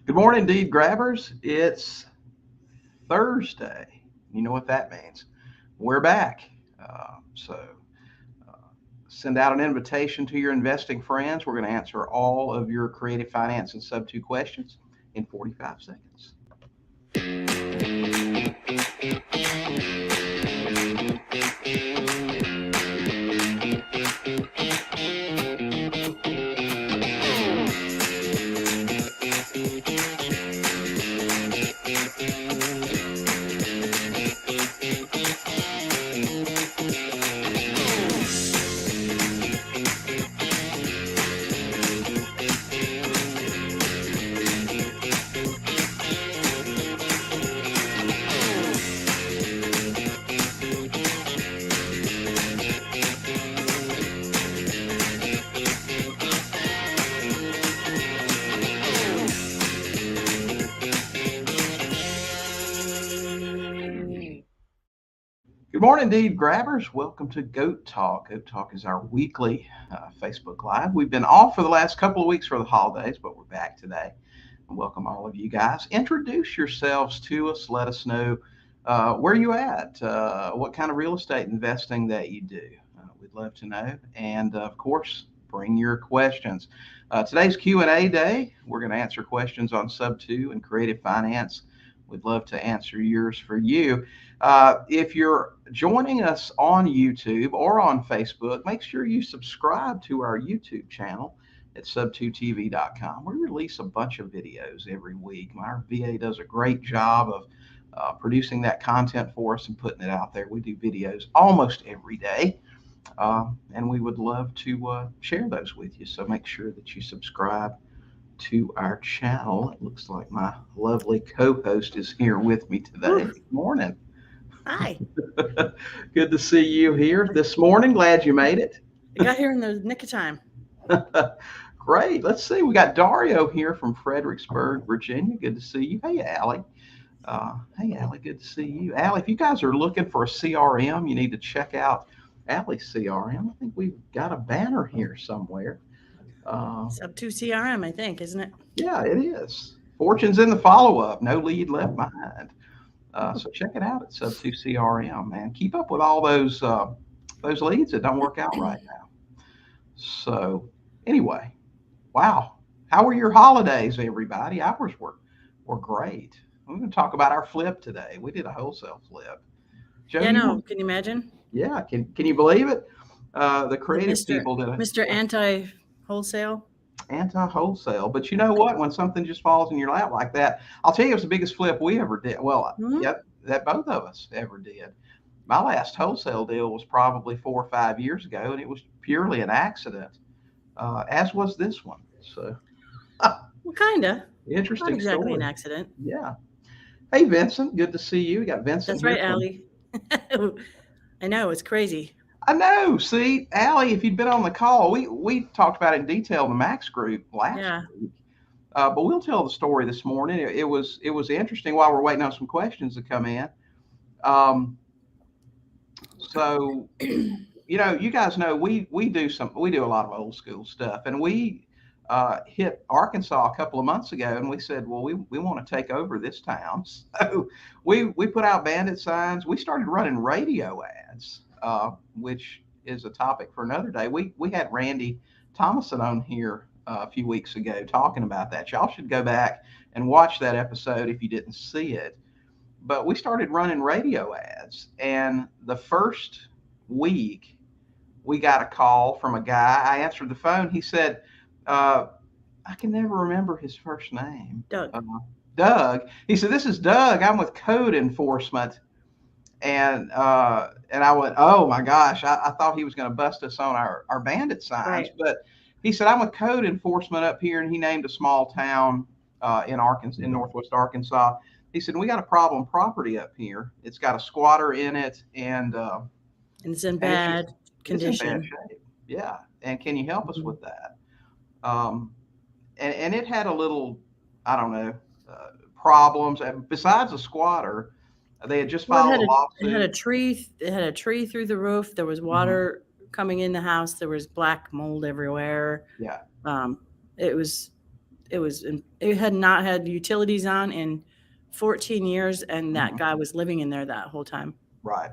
Good morning, Deed Grabbers. It's Thursday. You know what that means. We're back. So send out an invitation to your investing friends. We're going to answer all of your creative finance and sub 2 questions in 45 seconds. Good morning, Deed Grabbers. Welcome to Goat Talk. Goat Talk is our weekly Facebook Live. We've been off for the last couple of weeks for the holidays, but we're back today. And welcome all of you guys. Introduce yourselves to us. Let us know where you at, what kind of real estate investing that you do. We'd love to know. And of course, bring your questions. Today's Q&A day. We're going to answer questions on Sub 2 and creative finance. We'd love to answer yours for you. If you're joining us on YouTube or on Facebook, make sure you subscribe to our YouTube channel at sub2tv.com. We release a bunch of videos every week. Our VA does a great job of producing that content for us and putting it out there. We do videos almost every day, and we would love to share those with you. So make sure that you subscribe to our channel. It looks like my lovely co-host is here with me today. Ooh. Good morning. Hi. Good to see you here this morning. Glad you made it. I got here in the nick of time. Great. Let's see. We got Dario here from Fredericksburg, Virginia. Good to see you. Hey, Allie. Hey, Allie. Good to see you. Allie, if you guys are looking for a CRM, you need to check out Allie's CRM. I think we've got a banner here somewhere. Sub 2 CRM, I think, isn't it? Yeah, it is. Fortune's in the follow-up. No lead left behind. So check it out at Sub 2 CRM, man. Keep up with all those leads that don't work out right now. So anyway, wow. How were your holidays, everybody? Ours were great. We're going to talk about our flip today. We did a wholesale flip. Jodi, Yeah, no. Can you imagine? Yeah. Can you believe it? The creative people did Mr. Anti-Wholesale. Anti-wholesale. But you know what? When something just falls in your lap like that, I'll tell you, it was the biggest flip we ever did. Well, yep, that both of us ever did. My last wholesale deal was probably 4 or 5 years ago, and it was purely an accident, as was this one. So, Well, kind of. interesting Not exactly story. an accident. Yeah. Hey, Vincent. Good to see you. We got Vincent. That's right, Allie. I know, it's crazy. I know. See, Allie, if you'd been on the call, we talked about it in detail in the Max group last week. But we'll tell the story this morning. It was interesting while we're waiting on some questions to come in. So, you guys know we do a lot of old school stuff, and we hit Arkansas a couple of months ago, and we said, well, we want to take over this town. So we put out bandit signs. We started running radio ads, which is a topic for another day. We had Randy Thomason on here a few weeks ago talking about that. Y'all should go back and watch that episode if you didn't see it. But we started running radio ads, and the first week we got a call from a guy. I answered the phone. He said, I can never remember his first name. Doug. He said, "This is Doug. I'm with code enforcement." And I went, "Oh my gosh, I thought he was going to bust us on our bandit signs." Right. But he said, "I'm with code enforcement up here," and he named a small town in Arkansas, in northwest Arkansas. He said, "We got a problem property up here. It's got a squatter in it, and it's in bad condition. It's in bad shape. Yeah. And can you help us with that?" And it had a little, I don't know, problems. And besides a squatter, they had just filed a lawsuit. It had a tree. It had a tree through the roof. There was water coming in the house. There was black mold everywhere. Yeah. It was it had not had utilities on in 14 years, and that Mhm. guy was living in there that whole time. Right.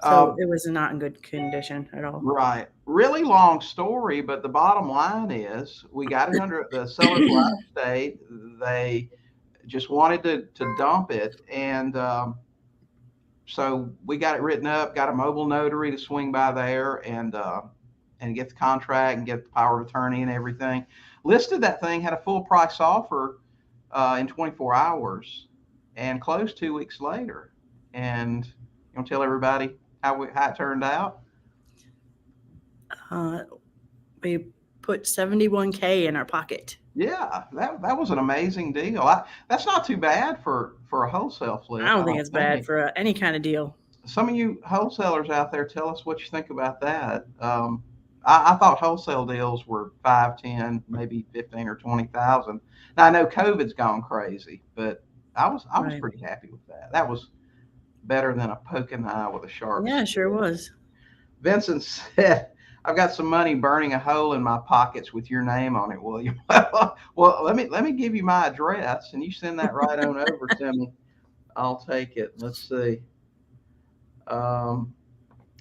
So Um, it was not in good condition at all. right. Really long story, but the bottom line is we got it under the seller's life estate. They just wanted to dump it. And so we got it written up, got a mobile notary to swing by there and get the contract and get the power of attorney and everything. Listed that thing, had a full price offer in 24 hours and closed 2 weeks later. And you want to tell everybody how it turned out? Uh, we put 71K in our pocket. Yeah, that was an amazing deal. That's not too bad for a wholesale I flip, don't I think don't it's bad think. for any kind of deal. Some of you wholesalers out there, tell us what you think about that. I thought wholesale deals were 5, 10, maybe 15 or 20,000. Now I know COVID's gone crazy, but I was Right. pretty happy with that. That was better than a poke in the eye with a sharp Yeah, sure stick. was. Vincent said, "I've got some money burning a hole in my pockets with your name on it, William." Well, let me give you my address, and you send that right on over to me. I'll take it. Let's see. Um,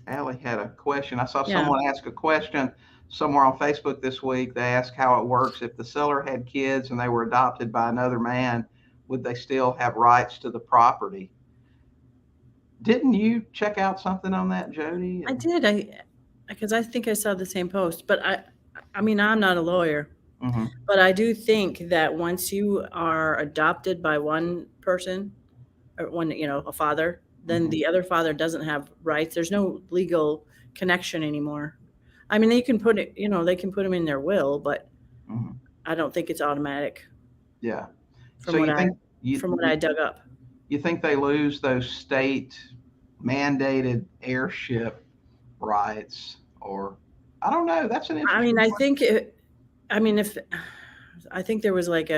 Allie had a question. I saw Yeah. someone ask a question somewhere on Facebook this week. They asked how it works if the seller had kids and they were adopted by another man, would they still have rights to the property? Didn't you check out something on that, Jody? I did. Because I think I saw the same post, but I mean, I'm not a lawyer, Mm-hmm, but I do think that once you are adopted by one person or a father, then mm-hmm, the other father doesn't have rights. There's no legal connection anymore. I mean, they can put them in their will, but mm-hmm. I don't think it's automatic Yeah. So from what you I think you, from what I you dug up. you think they lose those state mandated heirship rights, or I don't know. That's an I mean, interesting question. if I think there was like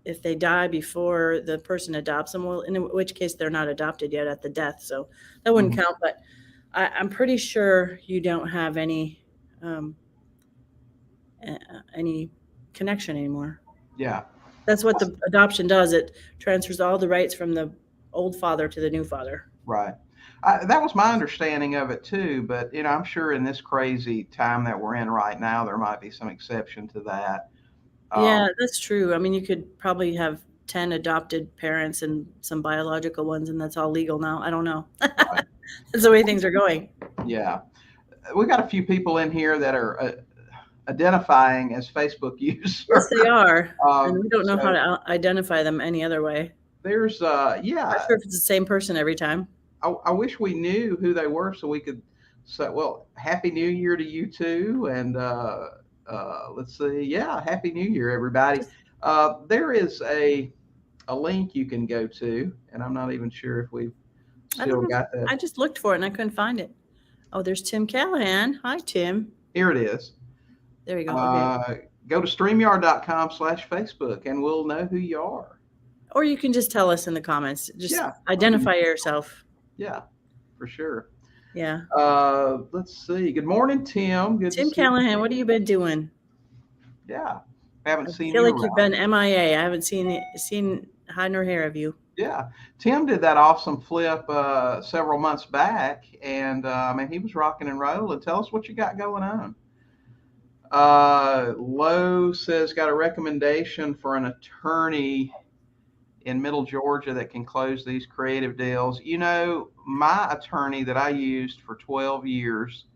if they die before the person adopts them, well, in which case they're not adopted yet at the death, so that wouldn't Hmm. count. But I'm pretty sure you don't have um, any connection anymore. Yeah. That's what the adoption does. It transfers all the rights from the old father to the new father. Right. That was my understanding of it too, but I'm sure in this crazy time that we're in right now, there might be some exception to that. Yeah, Um, that's true. I mean, you could probably have 10 adopted parents and some biological ones, and that's all legal now. I don't know. right. That's the way things are going. Yeah. We got a few people in here that are identifying as Facebook Yes, they user. are, and we don't know how So to identify them any other way. there's, Not yeah, sure if it's the same person every time. I wish we knew who they were so we could say, well, Happy New Year to you too. And let's see. Yeah, Happy New Year, everybody. Just There is a link you can go to, and I'm not even sure if we've I don't still know. got that. I just looked for it and I couldn't find it. Oh, there's Tim Callahan. Hi, Tim. Here it is. There you go. Okay. Uh, Go to streamyard.com/Facebook and we'll know who you are. Or you can just tell us in the comments. Just Yeah. identify yourself. Yeah, for sure. Yeah. Let's see. Good morning, Tim. Good to Tim see you. Callahan, what have you been doing? Yeah. Haven't I seen feel you like you've been around. MIA. I haven't seen hide nor hair of you. Yeah, Tim did that awesome flip several months back, and I mean he was rocking and rolling. Tell us what you got going on. Lowe says got a recommendation for an attorney in Middle Georgia that can close these creative deals. My attorney that I used for 12 years,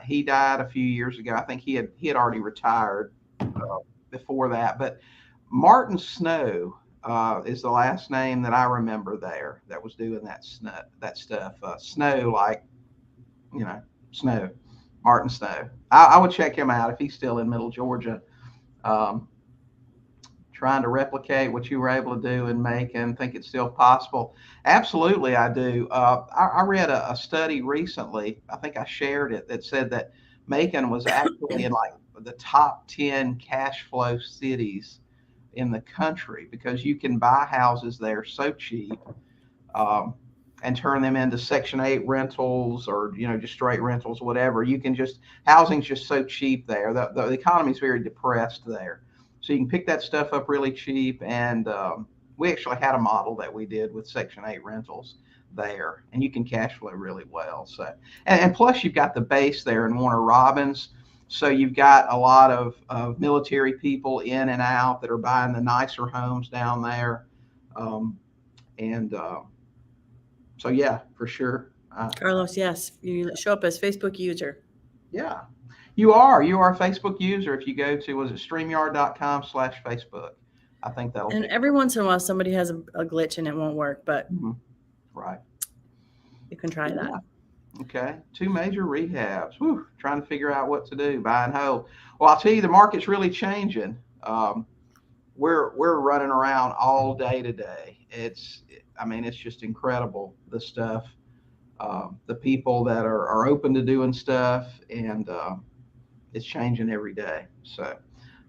he died a few years ago. I think he had already retired before that, but Martin Snow is the last name that I remember there that was doing that stuff. Snow, like snow. Martin Snow. I would check him out if he's still in Middle Georgia, um, trying to replicate what you were able to do in Macon. Think it's still possible. Absolutely, I do. I read a study recently. I think I shared it that said that Macon was actually in like the top 10 cash flow cities in the country because you can buy houses there so cheap, um, and turn them into Section 8 rentals or just straight rentals, whatever. You can just housing's just so cheap there. The economy is very depressed there. So you can pick that stuff up really cheap. And we actually had a model that we did with Section 8 rentals there, and you can cash flow really well. So, and plus you've got the base there in Warner Robins. So you've got a lot of military people in and out that are buying the nicer homes down there. And so, yeah, for sure. Carlos, yes, you show up as Facebook user. Yeah, you are. You are a Facebook user. If you go to, was it StreamYard.com/Facebook? I think that'll And take every once in a while, somebody has a glitch and it won't work, but right. you can try that. Okay. 2 major rehabs. Whew, trying to figure out what to do. Buy and hold. Well, I'll tell you, the market's really changing. We're running around all day today. It's just incredible, the stuff, the people that are open to doing stuff, and it's changing every day. So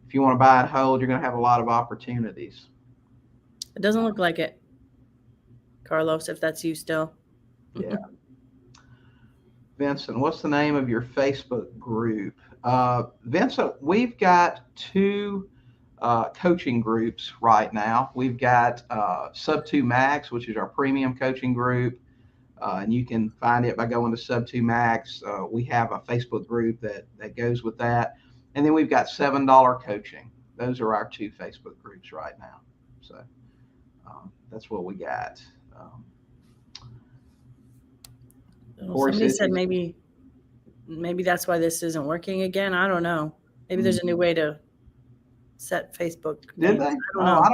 if you want to buy and hold, you're going to have a lot of opportunities. It doesn't look like it, Carlos, if that's you still. Yeah. Vincent, what's the name of your Facebook group? Vincent, we've got 2 coaching groups right now. We've got Sub 2 Max, which is our premium coaching group. And you can find it by going to Sub 2 Max. We have a Facebook group that goes with that. And then we've got $7 coaching. Those are our 2 Facebook groups right now. So that's what we got. Somebody said maybe that's why this isn't working again. I don't know. Maybe there's a new way to set Facebook names. Did they? I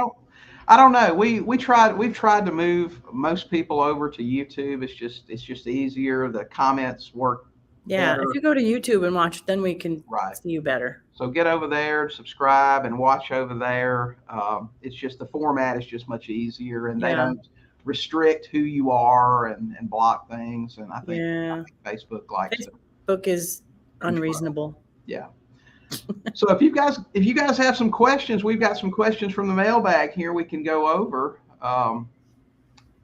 don't know. We've tried to move most people over to YouTube. It's just easier. The comments work better. If you go to YouTube and watch, then we can see you better. So get over there, subscribe, and watch over there. It's just the format is just much easier, and they don't restrict who you are and block things. And I think Facebook likes it. Facebook is unreasonable. Yeah. So if you guys have some questions, we've got some questions from the mailbag here we can go over.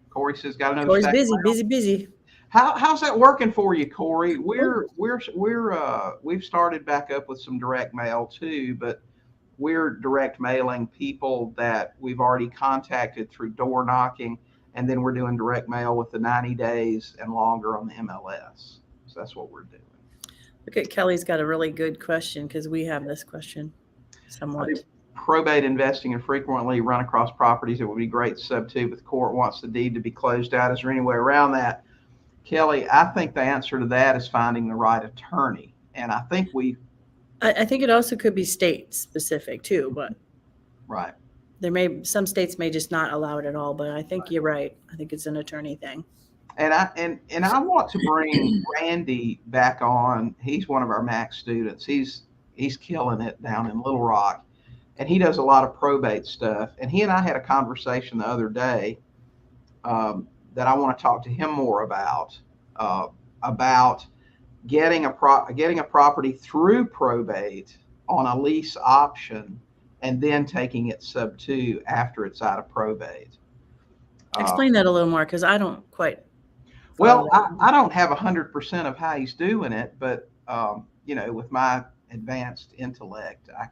Corey says got another. Corey's busy. How's that working for you, Corey? We've started back up with some direct mail too, but we're direct mailing people that we've already contacted through door knocking, and then we're doing direct mail with the 90 days and longer on the MLS. So that's what we're doing. Look at Kelly's got a really good question, because we have this question somewhat. Probate investing and frequently run across properties that would be great Sub 2, but the court wants the deed to be closed out. Is there any way around that? Kelly, I think the answer to that is finding the right attorney. And I think I think it also could be state specific too, but right. Some states may just not allow it at all, but I think you're right. I think it's an attorney thing. And I want to bring Randy back on. He's one of our Max students. He's killing it down in Little Rock, and he does a lot of probate stuff. And he and I had a conversation the other day that I want to talk to him more about getting a property through probate on a lease option, and then taking it Sub 2 after it's out of probate. Explain that a little more, because I don't quite. Well, I don't have 100% of how he's doing it, but with my advanced intellect, I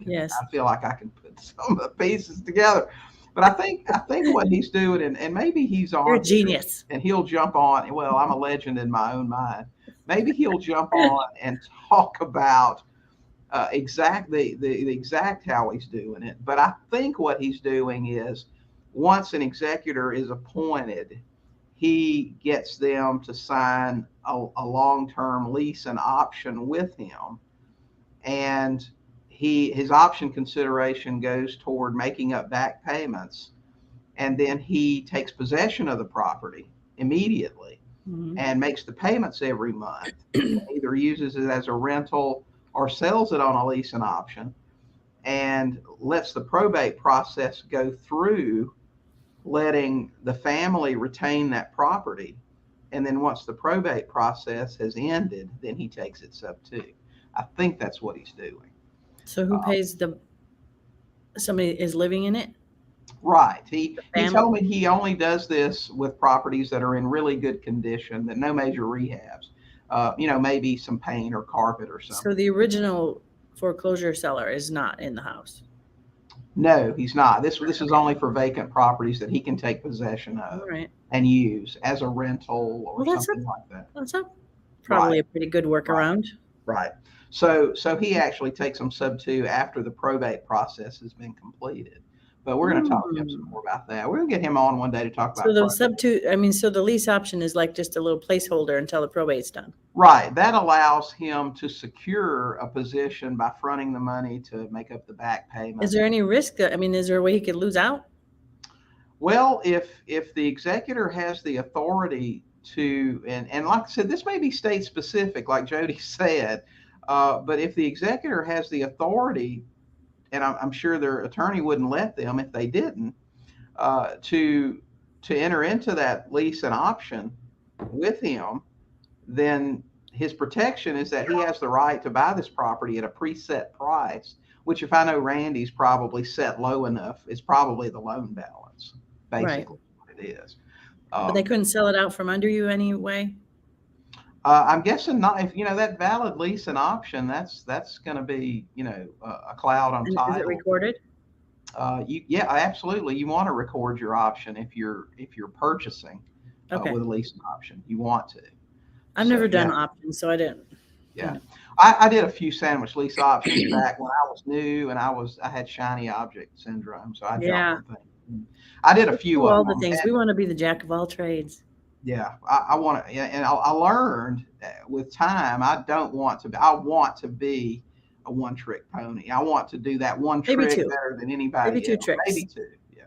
feel like I can put some of the pieces together. But I think what he's doing, and maybe he's on. You're a genius. And he'll jump on. Well, I'm a legend in my own mind. Maybe he'll jump on and talk about the exact how he's doing it. But I think what he's doing is, once an executor is appointed, he gets them to sign a long-term lease and option with him, and his option consideration goes toward making up back payments, and then he takes possession of the property immediately and makes the payments every month. Either uses it as a rental or sells it on a lease and option, and lets the probate process go through, letting the family retain that property. And then once the probate process has ended, then he takes it Sub 2. I think that's what he's doing. So who pays somebody is living in it? Right. He told me he only does this with properties that are in really good condition, that no major rehabs, maybe some paint or carpet or something. So the original foreclosure seller is not in the house? No, he's not. This is only for vacant properties that he can take possession All of right. and use as a rental or Well, something like that. that's a Right, probably a pretty good right, workaround. right. So he actually takes them sub two after the probate process has been completed. But we're going to talk to him some Hmm. more about that. We're going to get him on one day to talk So about those probate. sub two, I mean, so the lease option is like just a little placeholder until the probate's done. Right. That allows him to secure a position by fronting the money to make up the back payment. Is there any risk that, I mean, is there a way he could lose out? Well, if the executor has the authority to, and like I said, this may be state specific, like Jodi said, but if the executor has the authority, and I'm sure their attorney wouldn't let them if they didn't, to enter into that lease and option with him, then his protection is that he has the right to buy this property at a preset price, which if I know Randy's probably set low enough, is probably the loan balance, Right. basically what it is. But they couldn't sell it out from under you anyway? I'm guessing not. If that valid lease and option, that's going to be a cloud on And is it title. recorded? Yeah, absolutely. You want to record your option if you're purchasing Okay. with a lease and option. You want to. I've never done options, so I didn't. Yeah. I did a few sandwich lease options back when I was new, and I had shiny object syndrome, so I jumped on things. I did a few do of all them. the things. We want to be the jack of all trades. Yeah, I want to, and I learned with time. I want to be a one-trick pony. I want to do that one Maybe trick two. better than anybody Maybe two else. tricks. Maybe two. Yeah,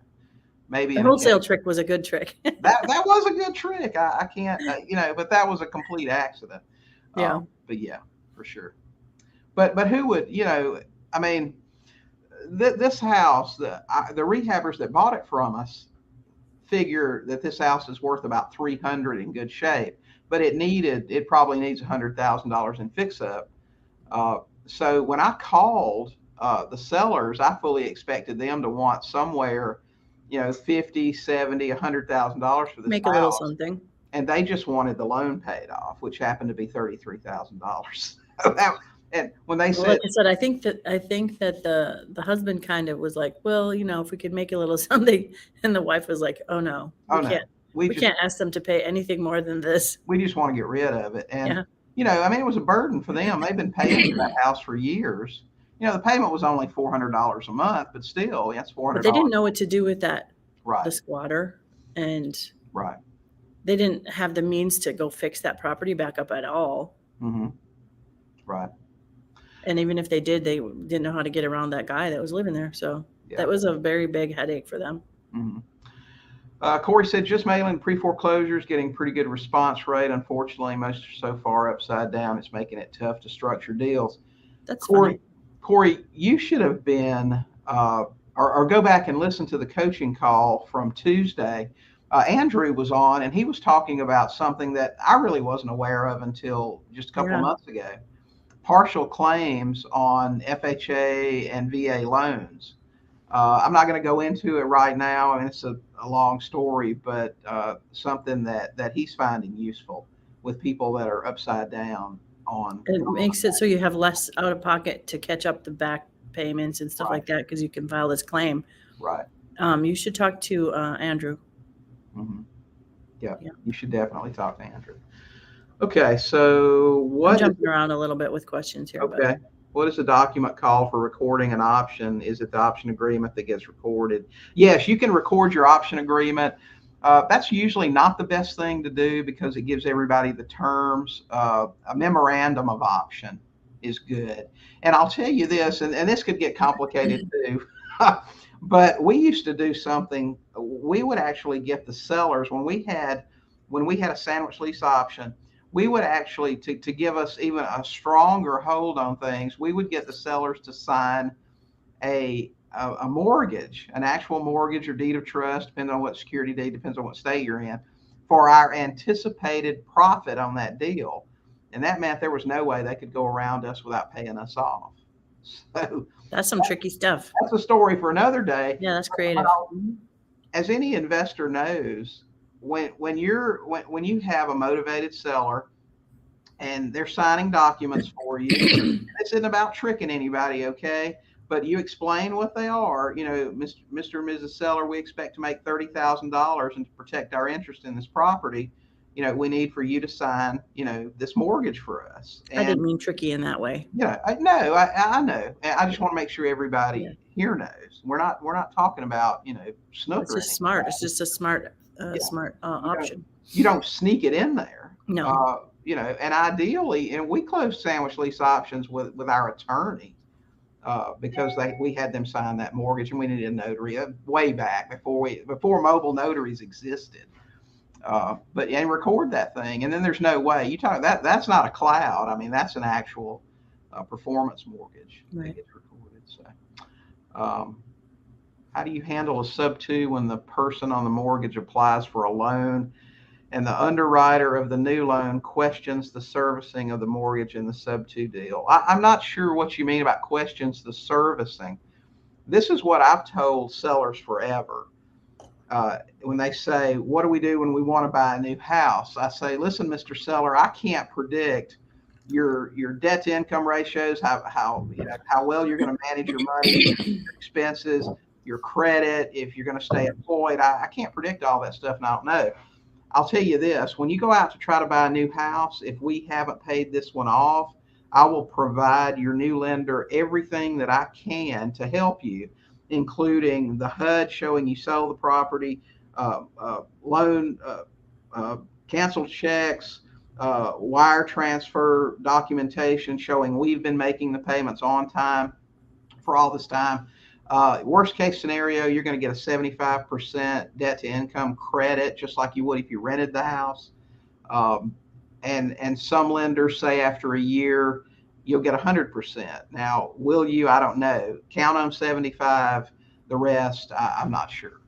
maybe The wholesale trick was a good trick. that was a good trick. I can't, but that was a complete accident. Yeah. But yeah, for sure. But who would, I mean, this house, the rehabbers that bought it from us figure that this house is worth about 300 in good shape, but it probably needs $100,000 in fix up. So when I called the sellers, I fully expected them to want somewhere, 50, 70, $100,000 for this Make house. A little something. And they just wanted the loan paid off, which happened to be $33,000. And when they said, like I said, I think that the husband kind of was like, well, if we could make a little something, and the wife was like, oh no, we can't ask them to pay anything more than this. We just want to get rid of it. And I mean, it was a burden for them. They've been paying for that house for years. The payment was only $400 a month, but still, that's $400. But they didn't know what to do with that, right? The squatter, and right. They didn't have the means to go fix that property back up at all. Mm-hmm. Right. And even if they did, they didn't know how to get around that guy that was living there. So that was a very big headache for them. Mm-hmm. Corey said, just mailing pre-foreclosures, getting pretty good response rate. Unfortunately, most are so far upside down, it's making it tough to structure deals. That's funny. Corey, you should have been, or go back and listen to the coaching call from Tuesday. Andrew was on, and he was talking about something that I really wasn't aware of until just a couple of months ago. Partial claims on FHA and VA loans. I'm not going to go into it right now. I mean, it's a long story, but something that he's finding useful with people that are upside down on. It makes it so you have less out of pocket to catch up the back payments and stuff like that, because you can file this claim. Right. You should talk to Andrew. Mm-hmm. Yeah, you should definitely talk to Andrew. Okay, so I'm jumping around a little bit with questions here. Okay. What is the document called for recording an option? Is it the option agreement that gets recorded? Yes, you can record your option agreement. That's usually not the best thing to do because it gives everybody the terms. A memorandum of option is good. And I'll tell you this, and this could get complicated too, but we used to do something. We would actually get the sellers when we had a sandwich lease option. We would actually, to give us even a stronger hold on things, we would get the sellers to sign a mortgage, an actual mortgage or deed of trust, depending on what security deed, depends on what state you're in, for our anticipated profit on that deal. And that meant there was no way they could go around us without paying us off. So that's some tricky stuff. That's a story for another day. Yeah, that's creative. As any investor knows, when you have a motivated seller and they're signing documents for you, this isn't about tricking anybody, okay? but you explain what they are. Mr. and Mrs. Seller, we expect to make $30,000, and to protect our interest in this property, we need for you to sign, this mortgage for us. I didn't And mean tricky in that way. I know, I know. And I just want to make sure everybody Yeah. here knows. We're not talking about, snook It's or just anything. smart. It's just a smart, Yeah. option. You don't sneak it in there. No. And ideally, and we closed sandwich lease options with our attorney, because we had them sign that mortgage, and we needed a notary way back before mobile notaries existed. And record that thing, and then there's no way you talk that's not a cloud. I mean, that's an actual performance mortgage Right. that gets recorded. So, how do you handle a sub-2 when the person on the mortgage applies for a loan and the underwriter of the new loan questions the servicing of the mortgage in the sub-2 deal? I'm not sure what you mean about questions the servicing. This is what I've told sellers forever. When they say, what do we do when we want to buy a new house? I say, listen, Mr. Seller, I can't predict your debt to income ratios, how well you're going to manage your money, your expenses, your credit, if you're going to stay employed. I can't predict all that stuff, and I don't know. I'll tell you this, when you go out to try to buy a new house, if we haven't paid this one off, I will provide your new lender everything that I can to help you, including the HUD showing you sold the property, loan, canceled checks, wire transfer documentation showing we've been making the payments on time for all this time. Worst case scenario, you're going to get a 75% debt to income credit, just like you would if you rented the house. And some lenders say after a year, you'll get 100%. Now, will you? I don't know. Count on 75. The rest, I'm not sure.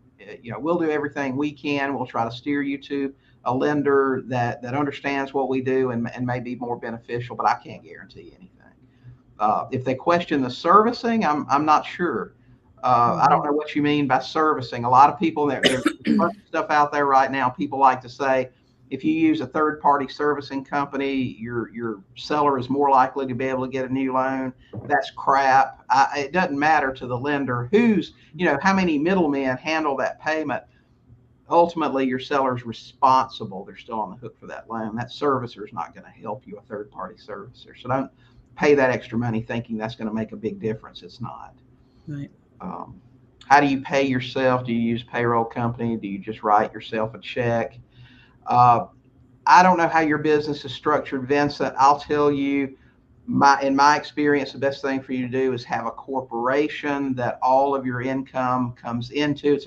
We'll do everything we can. We'll try to steer you to a lender that understands what we do and may be more beneficial, but I can't guarantee anything. If they question the servicing, I'm not sure. I don't know what you mean by servicing. A lot of people, there's a bunch of stuff out there right now. People like to say, if you use a third-party servicing company, your seller is more likely to be able to get a new loan. That's crap. It doesn't matter to the lender how many middlemen handle that payment. Ultimately, your seller's responsible. They're still on the hook for that loan. That servicer is not going to help you, a third-party servicer. So don't pay that extra money thinking that's going to make a big difference. It's not. Right. How do you pay yourself? Do you use payroll company? Do you just write yourself a check? I don't know how your business is structured, Vincent. I'll tell you, in my experience, the best thing for you to do is have a corporation that all of your income comes into.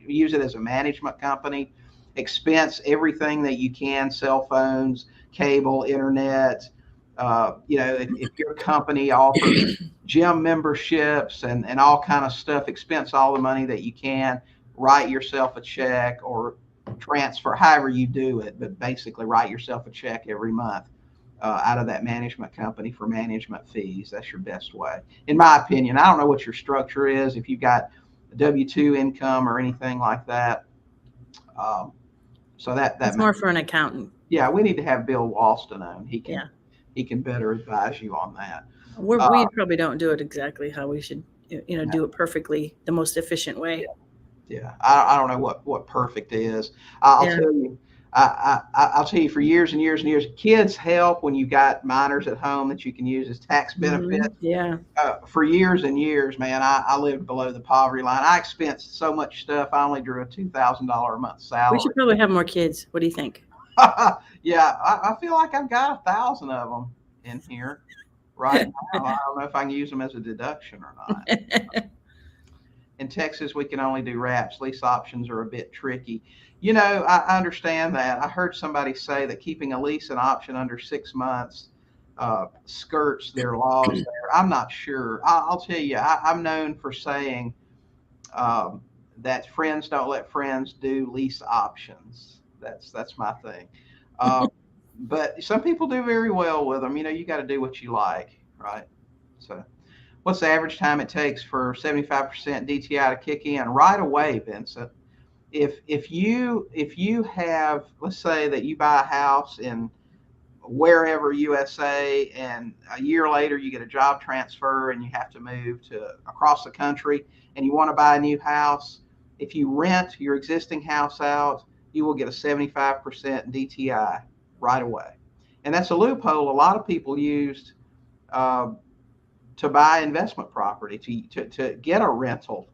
Use it as a management company. Expense everything that you can: cell phones, cable, internet. If your company offers gym memberships and all kind of stuff, expense all the money that you can. Write yourself a check or transfer, however you do it, but basically write yourself a check every month out of that management company for management fees. That's your best way, in my opinion. I don't know what your structure is, if you've got W-2 income or anything like that. So that's more for an accountant. Yeah, we need to have Bill Walston on. He can better advise you on that. We probably don't do it exactly how we should, do it perfectly, the most efficient way. Yeah. I don't know what perfect is. I'll tell you. I'll tell you, for years and years and years, kids help when you've got minors at home that you can use as tax benefits. Yeah. For years and years, man, I lived below the poverty line. I expensed so much stuff. I only drew a $2,000 a month salary. We should probably have more kids. What do you think? Yeah, I feel like I've got 1,000 of them in here right now. I don't know if I can use them as a deduction or not. In Texas, we can only do wraps. Lease options are a bit tricky. I understand that. I heard somebody say that keeping a lease and option under 6 months skirts their laws there. I'm not sure. I'll tell you, I'm known for saying that friends don't let friends do lease options. That's my thing. But some people do very well with them. You got to do what you like, right? So, what's the average time it takes for 75% DTI to kick in? Right away, Vincent. If you have, let's say that you buy a house in wherever USA, and a year later you get a job transfer and you have to move to across the country and you want to buy a new house. If you rent your existing house out, you will get a 75% DTI right away. And that's a loophole a lot of people used uh, to buy investment property, to get a rental,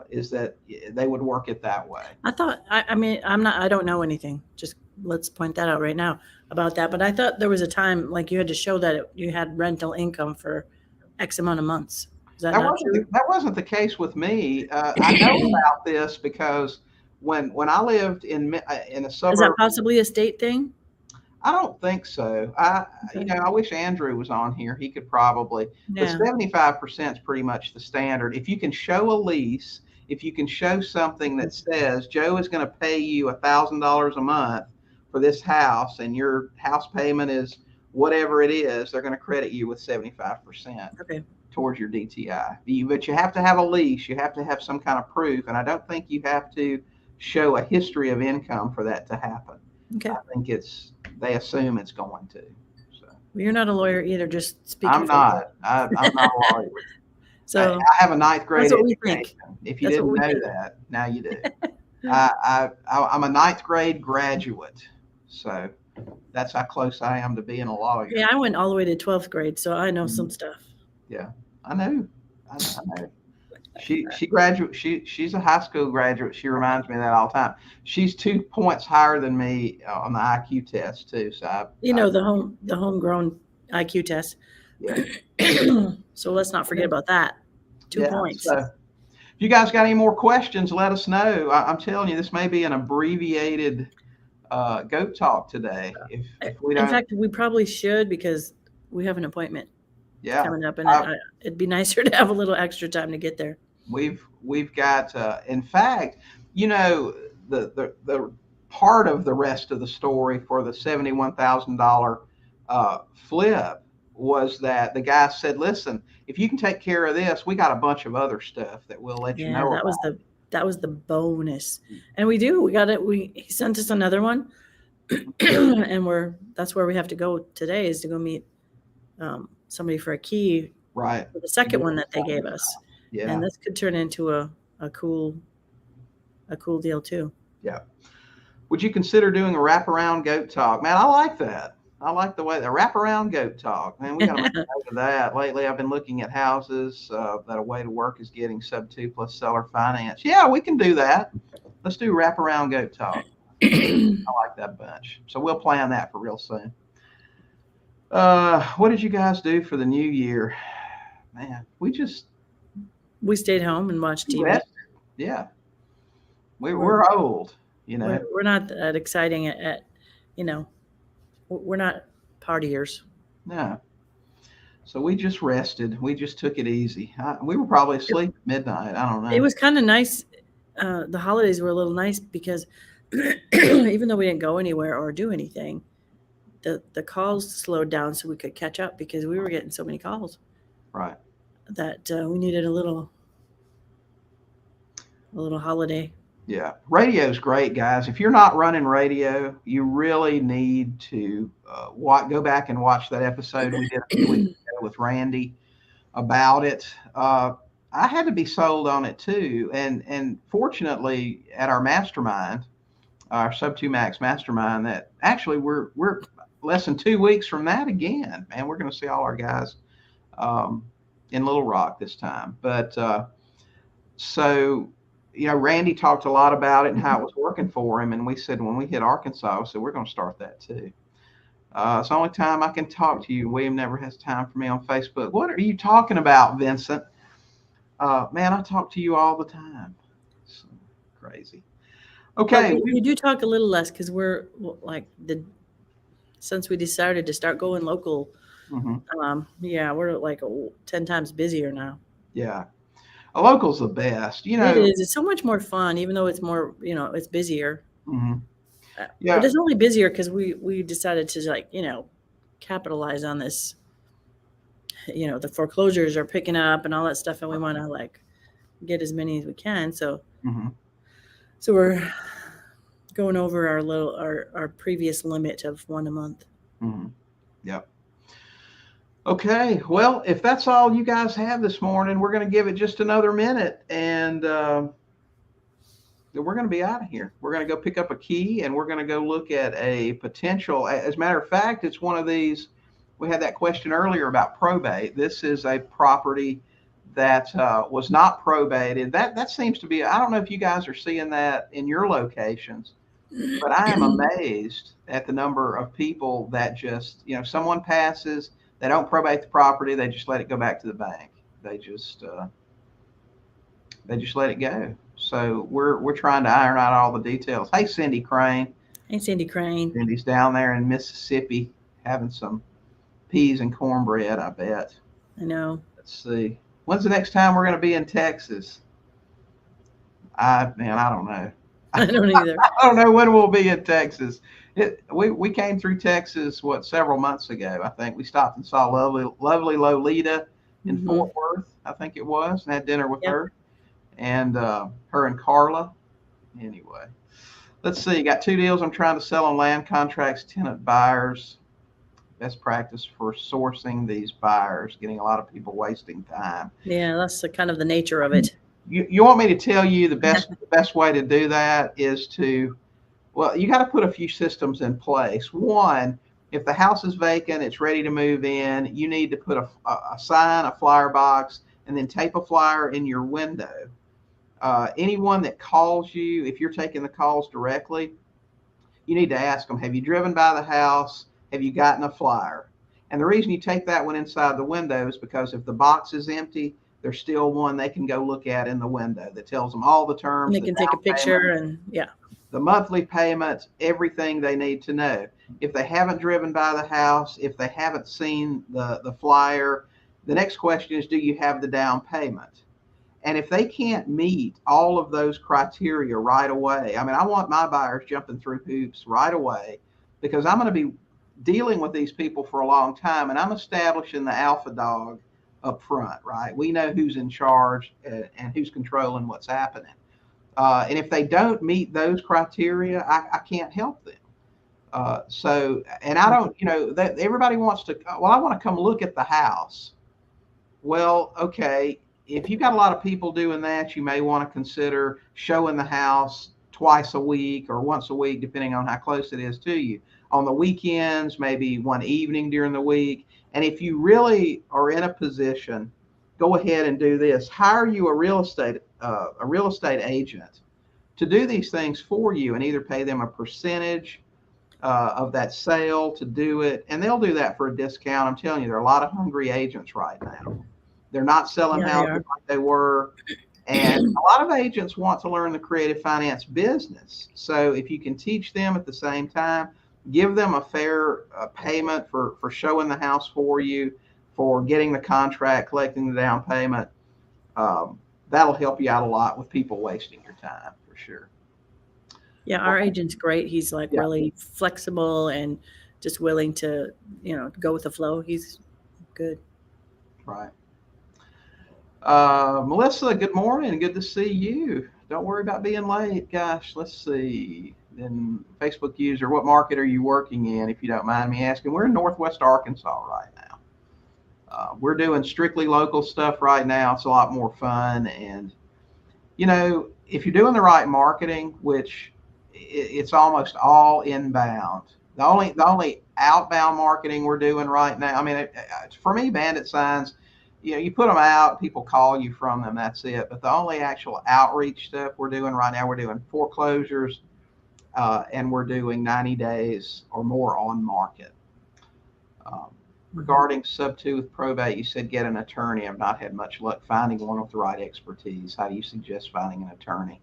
is that they would work it that way. I mean, I don't know anything. Just let's point that out right now about that. But I thought there was a time like you had to show that you had rental income for X amount of months. Is that not true? That wasn't the case with me. I know about this because when I lived in a Is suburb. that possibly a state thing? I don't think so. Okay. I wish Andrew was on here. He could probably, but Yeah. 75% is pretty much the standard. If you can show a lease, if you can show something that says Joe is going to pay you $1,000 a month for this house, and your house payment is whatever it is, they're going to credit you with 75% Okay. towards your DTI. But you have to have a lease. You have to have some kind of proof, and I don't think you have to show a history of income for that to happen. Okay. I think they assume it's going to. So Well, you're not a lawyer either. Just speaking. I'm not. I'm not a lawyer. So I have a ninth grade that's what we education. think. If you That's didn't what we know think. that, now you do. I'm a ninth grade graduate, so that's how close I am to being a lawyer. Yeah, I went all the way to 12th grade, so I know some Mhm. stuff. Yeah, I know. I know. She's a high school graduate. She reminds me of that all the time. She's 2 points higher than me on the IQ test too. So You know, the homegrown IQ test. yeah. So let's not forget about that. 2 Yeah. points. So if you guys got any more questions, let us know. I'm telling you, this may be an abbreviated goat talk today. If we In don't, fact, we probably should because we have an appointment yeah, coming up, and I- it'd be nicer to have a little extra time to get there. we've got. In fact, you know, the part of the rest of the story for the $71,000 flip was that the guy said, "Listen, if you can take care of this, we got a bunch of other stuff that we'll let you Yeah, know that was about." the bonus, and we got it. He sent us another one, and that's where we have to go today is to go meet somebody for a key Right. for the second one that they gave us, Yeah. and this could turn into a cool deal too. Yeah. Would you consider doing a wraparound goat talk? Man, I like that. I like the way the wraparound goat talk. Man, we got to make a note of that. Lately, I've been looking at houses that a way to work is getting sub 2 plus seller finance. Yeah, we can do that. Let's do wraparound goat talk. I like that bunch. So we'll plan that for real soon. What did you guys do for the new year? Man, we stayed home and watched TV. rested. Yeah. We're old, you know. We're not that exciting at we're not partiers. No. So we just rested. We just took it easy. We were probably asleep at midnight. I don't know. It was kind of nice. The holidays were a little nice because even though we didn't go anywhere or do anything, the calls slowed down so we could catch up because we were getting so many calls. Right. That we needed a little holiday. Yeah. Radio's great, guys. If you're not running radio, you really need to go back and watch that episode we did a few weeks ago with Randy about it. I had to be sold on it too. And fortunately, at our mastermind, our Sub 2 Max mastermind, that actually we're less than 2 weeks from that again. Man, we're going to see all our guys in Little Rock this time. But so, you know, Randy talked a lot about it and how it was working for him. And we said, when we hit Arkansas, we said, we're going to start that too. It's the only time I can talk to you. William never has time for me on Facebook. What are you talking about, Vincent? Man, I talk to you all the time. It's crazy. Okay. But we do talk a little less because we're like since we decided to start going local. Yeah, we're like 10 times busier now. Yeah. A local's the best. You know, it is. It's so much more fun, even though it's more, it's busier. Yeah. But it's only busier because we decided to capitalize on this. The foreclosures are picking up and all that stuff, and we want to get as many as we can. So, so we're going over our previous limit of one a month. Mm-hmm. Yep. Okay. Well, if that's all you guys have this morning, we're going to give it just another minute, and we're going to be out of here. We're going to go pick up a key, and we're going to go look at a potential. As a matter of fact, it's one of these. We had that question earlier about probate. This is a property that was not probated. That seems to be. I don't know if you guys are seeing that in your locations, but I am amazed at the number of people that just, someone passes, they don't probate the property, they just let it go back to the bank. They just let it go. So we're trying to iron out all the details. Hey, Cindy Crane. Hey, Cindy Crane. Cindy's down there in Mississippi having some peas and cornbread, I bet. I know. Let's see. When's the next time we're going to be in Texas? I don't know. I don't either. I don't know when we'll be in Texas. We came through Texas, several months ago. I think we stopped and saw lovely Lolita in Fort Worth, I think it was, and had dinner with her. And her and Carla. Anyway, let's see. Got 2 deals I'm trying to sell on land contracts, tenant buyers. Best practice for sourcing these buyers, getting a lot of people wasting time. Yeah, that's kind of the nature of it. You want me to tell you the best way to do that is you got to put a few systems in place. One, if the house is vacant, it's ready to move in, you need to put a sign, a flyer box, and then tape a flyer in your window. Anyone that calls you, if you're taking the calls directly, you need to ask them, have you driven by the house? Have you gotten a flyer? And the reason you take that one inside the window is because if the box is empty, there's still one they can go look at in the window that tells them all the terms. And they can take a picture the monthly payments, everything they need to know. If they haven't driven by the house, if they haven't seen the flyer, the next question is, do you have the down payment? And if they can't meet all of those criteria right away, I want my buyers jumping through hoops right away, because I'm going to be dealing with these people for a long time, and I'm establishing the alpha dog up front, right? We know who's in charge and who's controlling what's happening. And if they don't meet those criteria, I can't help them. And I don't, everybody wants to, I want to come look at the house. Well, okay, if you've got a lot of people doing that, you may want to consider showing the house twice a week or once a week, depending on how close it is to you. On the weekends, maybe one evening during the week. And if you really are in a position, go ahead and do this. Hire you a real estate agent to do these things for you, and either pay them a percentage of that sale to do it. And they'll do that for a discount. I'm telling you, there are a lot of hungry agents right now. They're not selling houses like they were. And a lot of agents want to learn the creative finance business. So if you can teach them at the same time, give them a fair payment for showing the house for you, for getting the contract, collecting the down payment. That'll help you out a lot with people wasting your time, for sure. Yeah, our agent's great. He's really flexible and just willing to, go with the flow. He's good. Right. Melissa, good morning. Good to see you. Don't worry about being late. Gosh, let's see. Then Facebook user, what market are you working in, if you don't mind me asking? We're in Northwest Arkansas right now. We're doing strictly local stuff right now. It's a lot more fun. And, if you're doing the right marketing, which it's almost all inbound. The only outbound marketing we're doing right now, for me, bandit signs, you put them out, people call you from them, that's it. But the only actual outreach stuff we're doing right now, we're doing foreclosures, and we're doing 90 days or more on market. Regarding sub 2 with probate, you said get an attorney. I've not had much luck finding one with the right expertise. How do you suggest finding an attorney?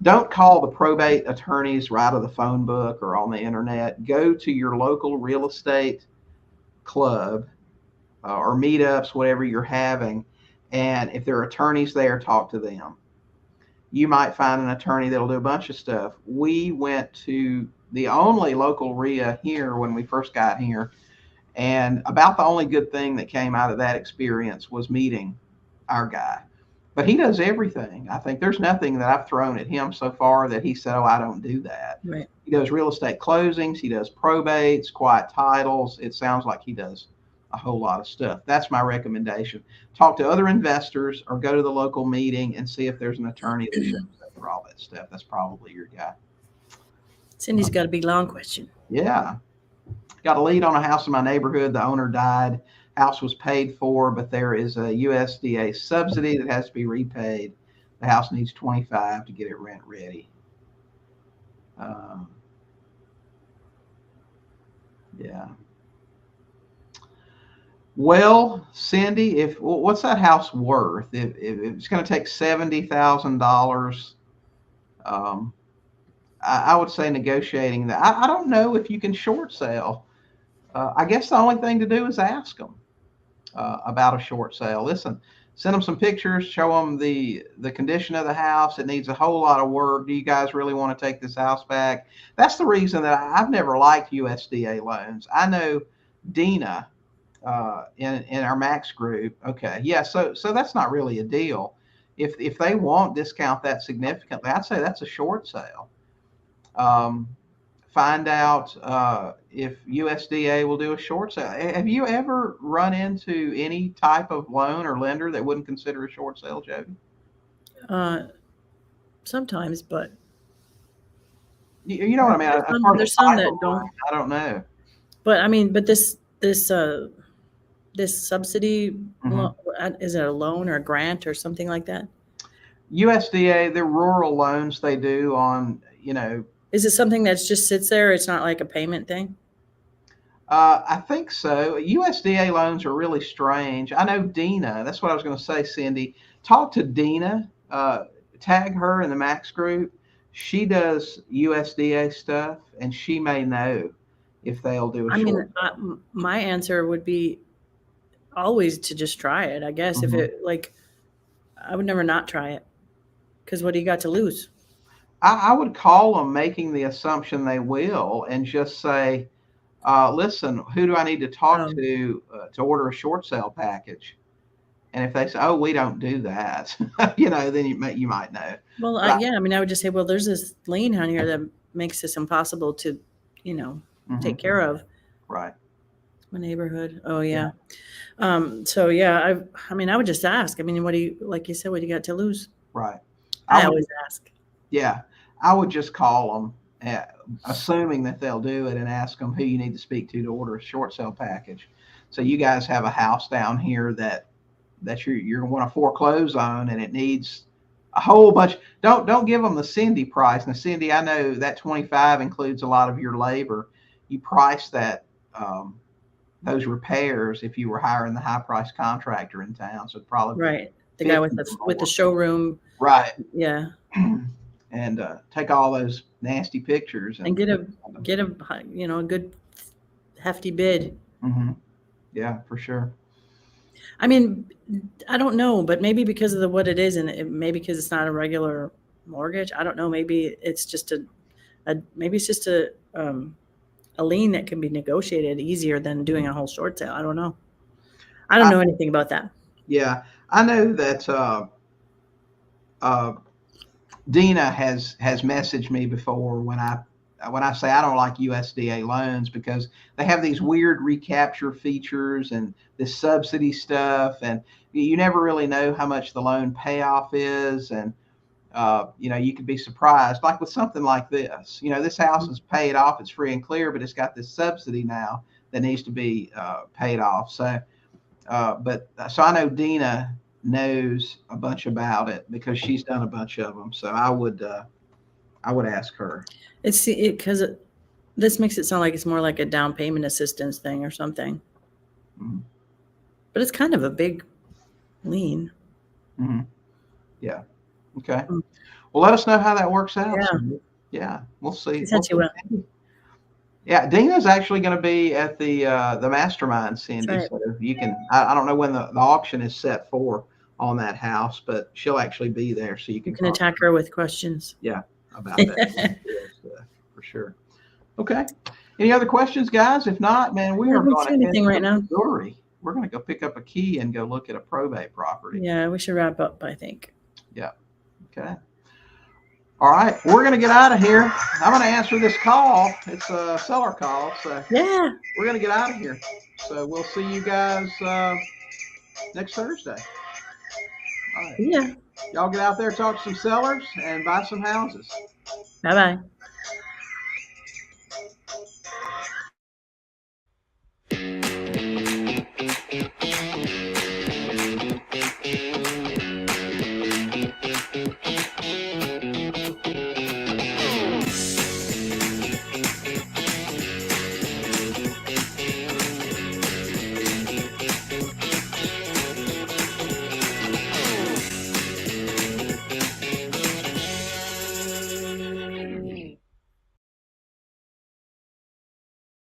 Don't call the probate attorneys right out of the phone book or on the internet. Go to your local real estate club or meetups, whatever you're having, and if there are attorneys there, talk to them. You might find an attorney that'll do a bunch of stuff. We went to the only local RIA here when we first got here, and about the only good thing that came out of that experience was meeting our guy. But he does everything. I think there's nothing that I've thrown at him so far that he said, "Oh, I don't do that." Right. He does real estate closings. He does probates, quiet titles. It sounds like he does a whole lot of stuff. That's my recommendation. Talk to other investors or go to the local meeting and see if there's an attorney that shows up for all that stuff. That's probably your guy. Cindy's got a big long question. Yeah. Got a lead on a house in my neighborhood. The owner died. House was paid for, but there is a USDA subsidy that has to be repaid. The house needs 25 to get it rent ready. Yeah. Well, Cindy, if what's that house worth? If it's going to take $70,000, um, I would say negotiating that. I don't know if you can short sale. I guess the only thing to do is ask them about a short sale. Listen, send them some pictures, show them the condition of the house. It needs a whole lot of work. Do you guys really want to take this house back? That's the reason that I've never liked USDA loans. I know Dina in our Max group. Okay, yeah, so that's not really a deal. If they won't discount that significantly, I'd say that's a short sale. Um, find out if USDA will do a short sale. Have you ever run into any type of loan or lender that wouldn't consider a short sale, Jodi? Sometimes, but You know what I mean? As far as there's the some type that of don't. loan, I don't know. But I mean, but this subsidy, Mhm. is it a loan or a grant or something like that? USDA, the rural loans they do on, Is it something that just sits there? It's not like a payment thing? I think so. USDA loans are really strange. I know Dina. That's what I was going to say, Cindy. Talk to Dina. Tag her in the Max group. She does USDA stuff, and she may know if they'll do a I mean, short sale. my answer would be always to just try it. I guess if Mhm. it like, I would never not try it because what do you got to lose? I would call them making the assumption they will, and just say, "Listen, who do I need to talk Um, to order a short sale package?" And if they say, "Oh, we don't do that," then you might know. well, But yeah, I mean, I would just say, well, there's this lien on here that makes this impossible to, you know, take Mhm. care of. Right. My neighborhood. Oh Yeah. yeah. So yeah, I mean, I would just ask. I mean, what do you, like you said, what do you got to lose? Right. I I would, always ask. yeah, I would just call them, assuming that they'll do it, and ask them who you need to speak to order a short sale package. So you guys have a house down here that you're going to foreclose on, and it needs a whole bunch. Don't give them the Cindy price. Now, Cindy, I know that 25 includes a lot of your labor. You price that. Those repairs if you were hiring the high price contractor in town. So it'd probably be Right. The guy 50 with the or more. showroom. Right. Yeah. And take all those nasty pictures And and get a, a good hefty bid. hmm yeah, for sure. I mean, I don't know, but maybe because of what it is, and maybe because it's not a regular mortgage. I don't know. Maybe it's just maybe it's just a lien that can be negotiated easier than doing a whole short sale. I don't know. I don't I, know anything about that. yeah, I know that uh, Dina has messaged me before when I say I don't like USDA loans because they have these weird recapture features and this subsidy stuff, and you never really know how much the loan payoff is, and you could be surprised. Like with something like this, this house is paid off, it's free and clear, but it's got this subsidy now that needs to be paid off. So I know Dina knows a bunch about it because she's done a bunch of them. So I would ask her. It's because this makes it sound like it's more like a down payment assistance thing or something, Mm-hmm. but it's kind of a big lien. Mm-hmm. Yeah. Okay. Mm. Well, let us know how that works out. Yeah, Yeah, we'll she see. said she will. Yeah, Dina's actually going to be at the Mastermind, That's Cindy. right. So you can. I don't know when the auction is set for on that house, but she'll actually be there, so you You can can talk. attack her with questions. Yeah, about that for sure. Okay. Any other questions, guys? If not, man, we I are don't going see to head anything to right the now. brewery. we're going to go pick up a key and go look at a probate property. Yeah, we should wrap up, I think. Yeah. Okay. All right, we're going to get out of here. I'm going to answer this call. It's a seller call, so Yeah. we're going to get out of here. So we'll see you guys next Thursday. All right. Yeah. Y'all get out there, talk to some sellers, and buy some houses. Bye-bye.